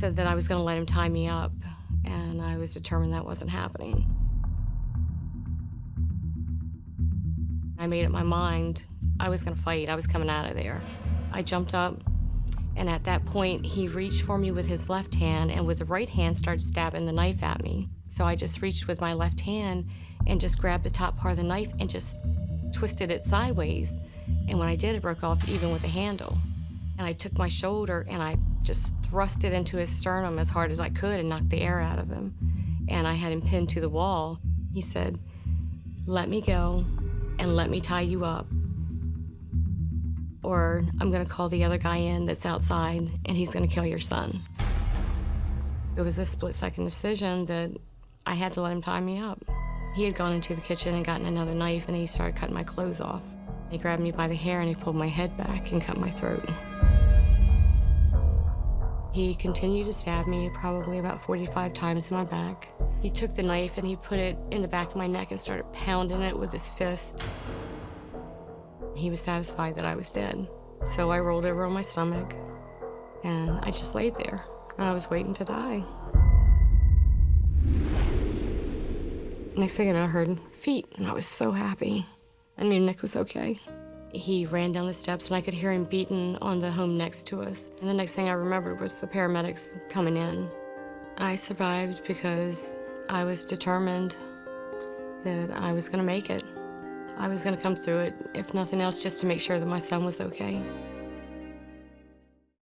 said that I was going to let him tie me up, and I was determined that wasn't happening. I made up my mind I was going to fight. I was coming out of there. I jumped up, and at that point, he reached for me with his left hand, and with the right hand started stabbing the knife at me. So I just reached with my left hand and just grabbed the top part of the knife and just twisted it sideways. And when I did, it broke off even with the handle. And I took my shoulder and I just thrust it into his sternum as hard as I could and knocked the air out of him. And I had him pinned to the wall. He said, "Let me go and let me tie you up, or I'm gonna call the other guy in that's outside and he's gonna kill your son." It was a split-second decision that I had to let him tie me up. He had gone into the kitchen and gotten another knife and he started cutting my clothes off. He grabbed me by the hair and he pulled my head back and cut my throat. He continued to stab me probably about 45 times in my back. He took the knife and he put it in the back of my neck and started pounding it with his fist. He was satisfied that I was dead. So I rolled over on my stomach and I just laid there and I was waiting to die. Next thing I know, I heard feet and I was so happy. I knew Nick was okay. He ran down the steps and I could hear him beating on the home next to us. And the next thing I remembered was the paramedics coming in. I survived because I was determined that I was gonna make it. I was gonna come through it, if nothing else, just to make sure that my son was okay.